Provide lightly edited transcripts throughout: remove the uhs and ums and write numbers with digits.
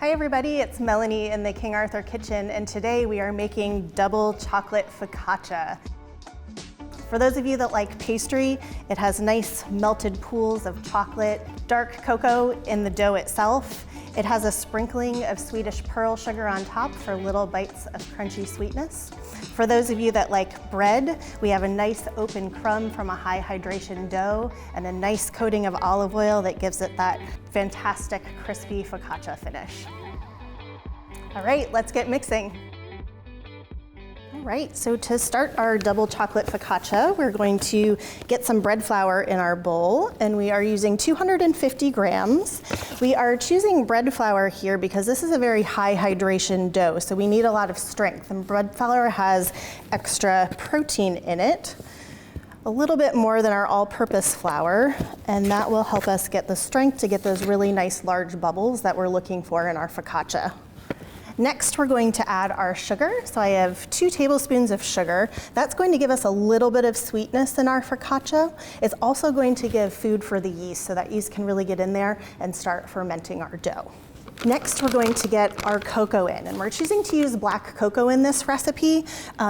Hi everybody, it's Melanie in the King Arthur kitchen, and today we are making double chocolate focaccia. For those of you that like pastry, it has nice melted pools of chocolate, dark cocoa in the dough itself. It has a sprinkling of Swedish pearl sugar on top for little bites of crunchy sweetness. For those of you that like bread, we have a nice open crumb from a high hydration dough and a nice coating of olive oil that gives it that fantastic crispy focaccia finish. All right, let's get mixing. All right, so to start our double chocolate focaccia, we're going to get some bread flour in our bowl, and we are using 250 grams. We are choosing bread flour here because this is a very high hydration dough, so we need a lot of strength, and bread flour has extra protein in it, a little bit more than our all-purpose flour, and that will help us get the strength to get those really nice large bubbles that we're looking for in our focaccia. Next, we're going to add our sugar. So I have 2 tablespoons of sugar. That's going to give us a little bit of sweetness in our focaccia. It's also going to give food for the yeast, so that yeast can really get in there and start fermenting our dough. Next, we're going to get our cocoa in, and we're choosing to use black cocoa in this recipe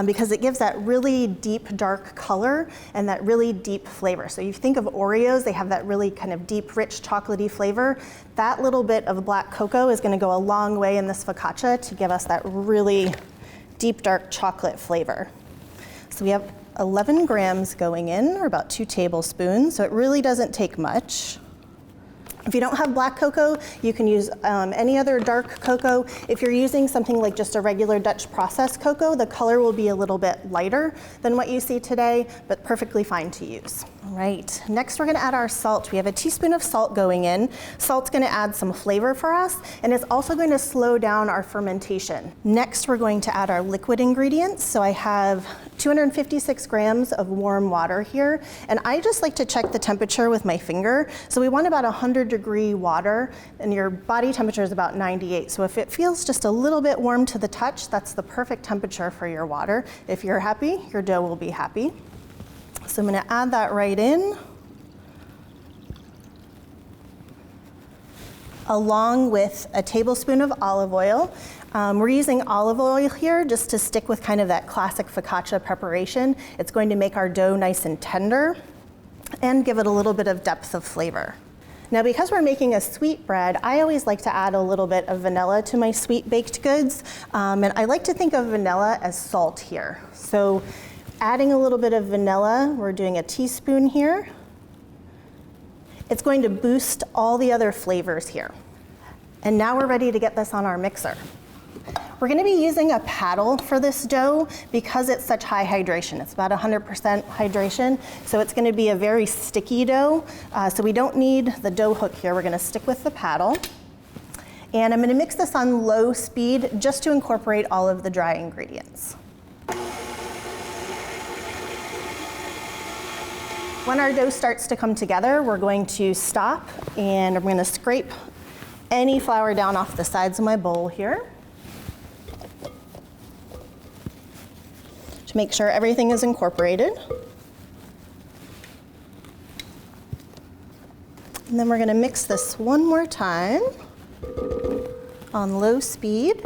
because it gives that really deep, dark color and that really deep flavor. So you think of Oreos, they have that really kind of deep, rich, chocolatey flavor. That little bit of black cocoa is going to go a long way in this focaccia to give us that really deep, dark chocolate flavor. So we have 11 grams going in, or about 2 tablespoons, so it really doesn't take much. If you don't have black cocoa, you can use any other dark cocoa. If you're using something like just a regular Dutch processed cocoa, the color will be a little bit lighter than what you see today, but perfectly fine to use. All right, next we're gonna add our salt. We have a teaspoon of salt going in. Salt's gonna add some flavor for us, and it's also going to slow down our fermentation. Next, we're going to add our liquid ingredients. So I have 256 grams of warm water here, and I just like to check the temperature with my finger. So we want about 100-degree water, and your body temperature is about 98. So if it feels just a little bit warm to the touch, that's the perfect temperature for your water. If you're happy, your dough will be happy. So I'm gonna add that right in, along with a tablespoon of olive oil. We're using olive oil here just to stick with kind of that classic focaccia preparation. It's going to make our dough nice and tender and give it a little bit of depth of flavor. Now, because we're making a sweet bread, I always like to add a little bit of vanilla to my sweet baked goods. And I like to think of vanilla as salt here. So adding a little bit of vanilla, we're doing a teaspoon here. It's going to boost all the other flavors here. And now we're ready to get this on our mixer. We're gonna be using a paddle for this dough because it's such high hydration. It's about 100% hydration, so it's gonna be a very sticky dough. So we don't need the dough hook here. We're gonna stick with the paddle. And I'm gonna mix this on low speed just to incorporate all of the dry ingredients. When our dough starts to come together, we're going to stop, and I'm gonna scrape any flour down off the sides of my bowl here. Make sure everything is incorporated. And then we're gonna mix this one more time on low speed.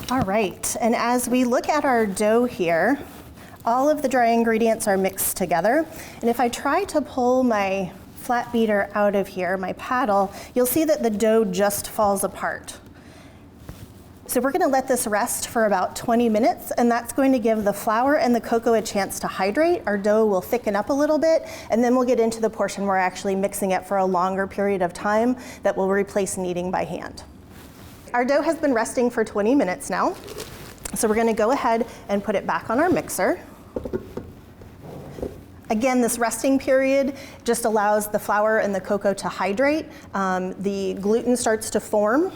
All right, and as we look at our dough here, all of the dry ingredients are mixed together. And if I try to pull my flat beater out of here, my paddle, you'll see that the dough just falls apart. So we're gonna let this rest for about 20 minutes, and that's going to give the flour and the cocoa a chance to hydrate. Our dough will thicken up a little bit, and then we'll get into the portion where we're actually mixing it for a longer period of time that will replace kneading by hand. Our dough has been resting for 20 minutes now, so we're gonna go ahead and put it back on our mixer. Again, this resting period just allows the flour and the cocoa to hydrate. The gluten starts to form.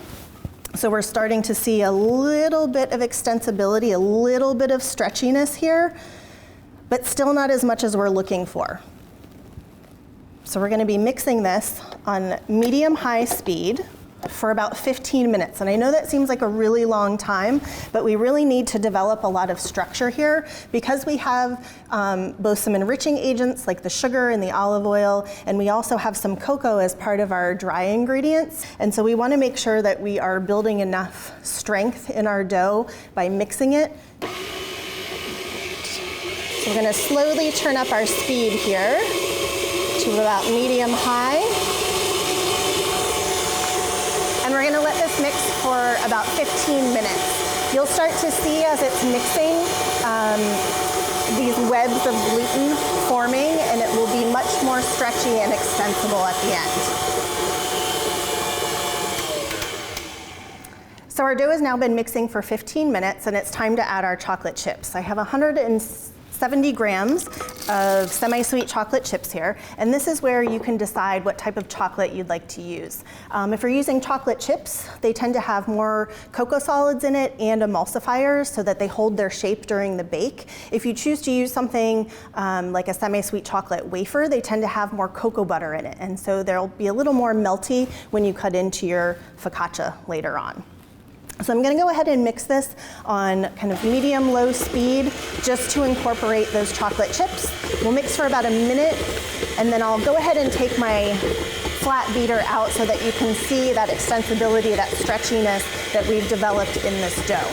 So we're starting to see a little bit of extensibility, a little bit of stretchiness here, but still not as much as we're looking for. So we're gonna be mixing this on medium-high speed. for about 15 minutes. And I know that seems like a really long time, but we really need to develop a lot of structure here because we have both some enriching agents like the sugar and the olive oil, and we also have some cocoa as part of our dry ingredients. And so we want to make sure that we are building enough strength in our dough by mixing it. So we're going to slowly turn up our speed here to about medium-high. And we're going to let this mix for about 15 minutes. You'll start to see as it's mixing these webs of gluten forming, and it will be much more stretchy and extensible at the end. So our dough has now been mixing for 15 minutes, and it's time to add our chocolate chips. I have 170 grams of semi-sweet chocolate chips here, and this is where you can decide what type of chocolate you'd like to use. If you're using chocolate chips, they tend to have more cocoa solids in it and emulsifiers so that they hold their shape during the bake. If you choose to use something like a semi-sweet chocolate wafer, they tend to have more cocoa butter in it, and so they'll be a little more melty when you cut into your focaccia later on. So I'm going to go ahead and mix this on kind of medium-low speed just to incorporate those chocolate chips. We'll mix for about a minute, and then I'll go ahead and take my flat beater out so that you can see that extensibility, that stretchiness that we've developed in this dough.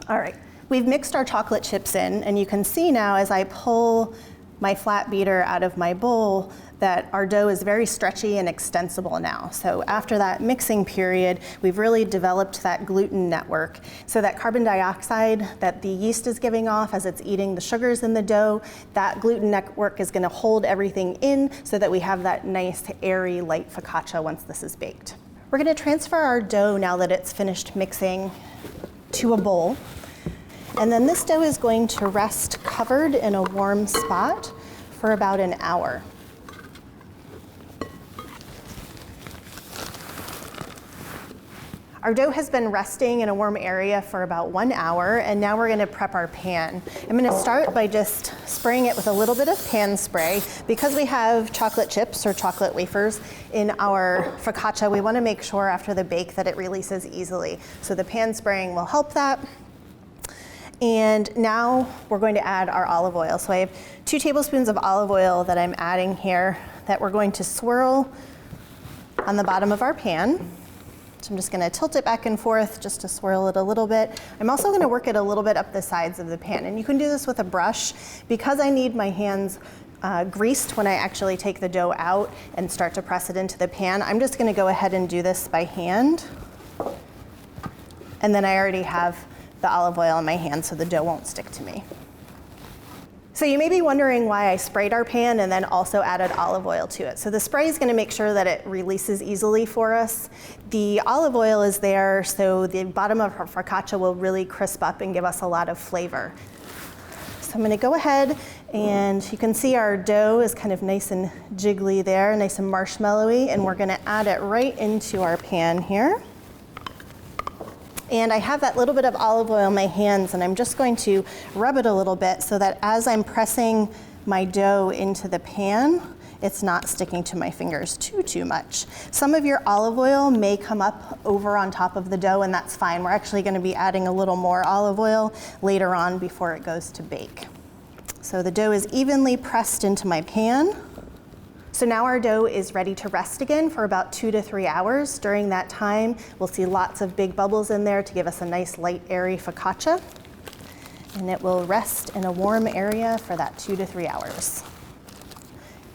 All right, we've mixed our chocolate chips in, and you can see now as I pull my flat beater out of my bowl that our dough is very stretchy and extensible now. So after that mixing period, we've really developed that gluten network. So that carbon dioxide that the yeast is giving off as it's eating the sugars in the dough, that gluten network is gonna hold everything in so that we have that nice, airy, light focaccia once this is baked. We're gonna transfer our dough now that it's finished mixing to a bowl. And then this dough is going to rest covered in a warm spot for about an hour. Our dough has been resting in a warm area for about 1 hour, and now we're gonna prep our pan. I'm gonna start by just spraying it with a little bit of pan spray. Because we have chocolate chips or chocolate wafers in our focaccia, we wanna make sure after the bake that it releases easily. So the pan spraying will help that. And now we're going to add our olive oil. So I have 2 tablespoons of olive oil that I'm adding here that we're going to swirl on the bottom of our pan. So I'm just gonna tilt it back and forth just to swirl it a little bit. I'm also gonna work it a little bit up the sides of the pan. And you can do this with a brush. Because I need my hands greased when I actually take the dough out and start to press it into the pan, I'm just gonna go ahead and do this by hand. And then I already have the olive oil in my hand so the dough won't stick to me. So you may be wondering why I sprayed our pan and then also added olive oil to it. So the spray is gonna make sure that it releases easily for us. The olive oil is there so the bottom of our focaccia will really crisp up and give us a lot of flavor. So I'm gonna go ahead and you can see our dough is kind of nice and jiggly there, nice and marshmallowy, and we're gonna add it right into our pan here. And I have that little bit of olive oil in my hands, and I'm just going to rub it a little bit so that as I'm pressing my dough into the pan, it's not sticking to my fingers too much. Some of your olive oil may come up over on top of the dough, and that's fine. We're actually gonna be adding a little more olive oil later on before it goes to bake. So the dough is evenly pressed into my pan. So now our dough is ready to rest again for about 2 to 3 hours. During that time, we'll see lots of big bubbles in there to give us a nice light, airy focaccia. And it will rest in a warm area for that 2 to 3 hours.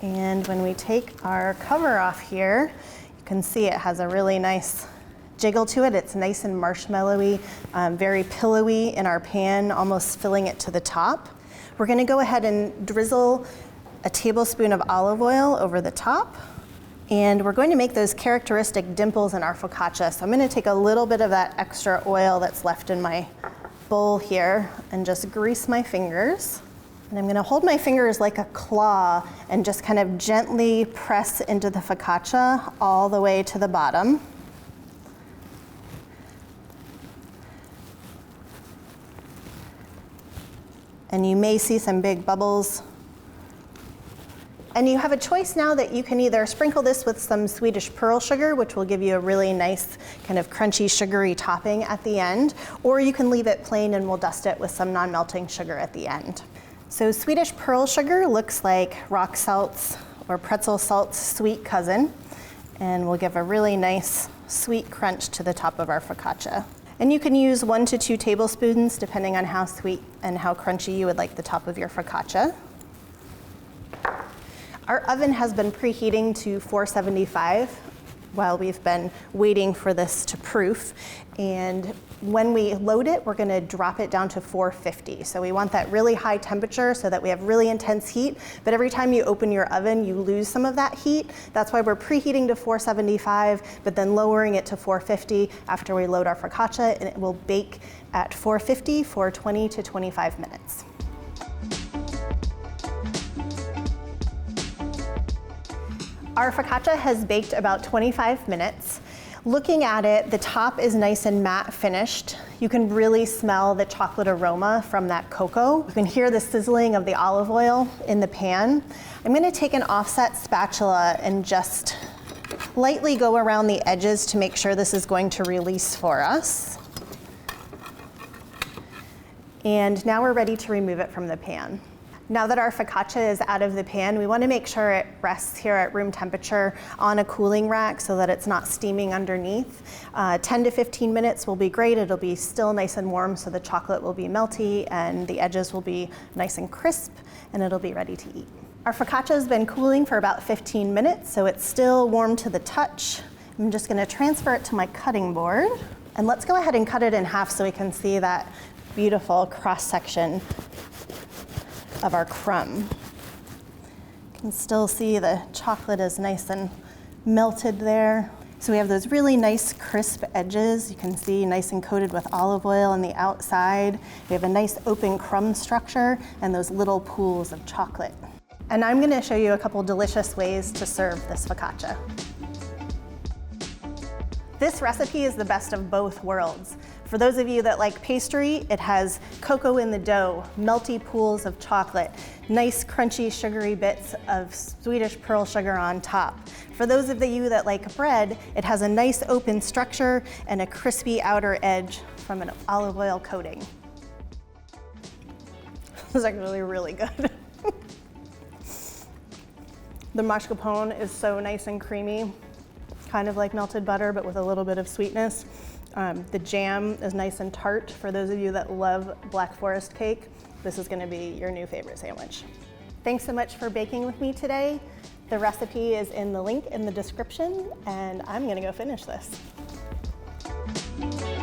And when we take our cover off here, you can see it has a really nice jiggle to it. It's nice and marshmallowy, very pillowy in our pan, almost filling it to the top. We're gonna go ahead and drizzle a tablespoon of olive oil over the top, and we're going to make those characteristic dimples in our focaccia. So I'm going to take a little bit of that extra oil that's left in my bowl here and just grease my fingers. And I'm going to hold my fingers like a claw and just kind of gently press into the focaccia all the way to the bottom. And you may see some big bubbles. And you have a choice now that you can either sprinkle this with some Swedish pearl sugar, which will give you a really nice kind of crunchy, sugary topping at the end, or you can leave it plain and we'll dust it with some non-melting sugar at the end. So Swedish pearl sugar looks like rock salt's or pretzel salt's sweet cousin, and we'll give a really nice sweet crunch to the top of our focaccia. And you can use 1 to 2 tablespoons depending on how sweet and how crunchy you would like the top of your focaccia. Our oven has been preheating to 475 while we've been waiting for this to proof. And when we load it, we're gonna drop it down to 450. So we want that really high temperature so that we have really intense heat, but every time you open your oven, you lose some of that heat. That's why we're preheating to 475, but then lowering it to 450 after we load our focaccia, and it will bake at 450 for 20 to 25 minutes. Our focaccia has baked about 25 minutes. Looking at it, the top is nice and matte finished. You can really smell the chocolate aroma from that cocoa. You can hear the sizzling of the olive oil in the pan. I'm gonna take an offset spatula and just lightly go around the edges to make sure this is going to release for us. And now we're ready to remove it from the pan. Now that our focaccia is out of the pan, we want to make sure it rests here at room temperature on a cooling rack so that it's not steaming underneath. 10 to 15 minutes will be great. It'll be still nice and warm, so the chocolate will be melty and the edges will be nice and crisp, and it'll be ready to eat. Our focaccia has been cooling for about 15 minutes, so it's still warm to the touch. I'm just going to transfer it to my cutting board. And let's go ahead and cut it in half so we can see that beautiful cross section of our crumb. You can still see the chocolate is nice and melted there. So we have those really nice crisp edges. You can see nice and coated with olive oil on the outside. We have a nice open crumb structure and those little pools of chocolate. And I'm going to show you a couple delicious ways to serve this focaccia. This recipe is the best of both worlds. For those of you that like pastry, it has cocoa in the dough, melty pools of chocolate, nice crunchy sugary bits of Swedish pearl sugar on top. For those of you that like bread, it has a nice open structure and a crispy outer edge from an olive oil coating. This is actually really good. The mascarpone is so nice and creamy, kind of like melted butter, but with a little bit of sweetness. The jam is nice and tart. For those of you that love Black Forest cake, this is going to be your new favorite sandwich. Thanks so much for baking with me today. The recipe is in the link in the description, and I'm going to go finish this.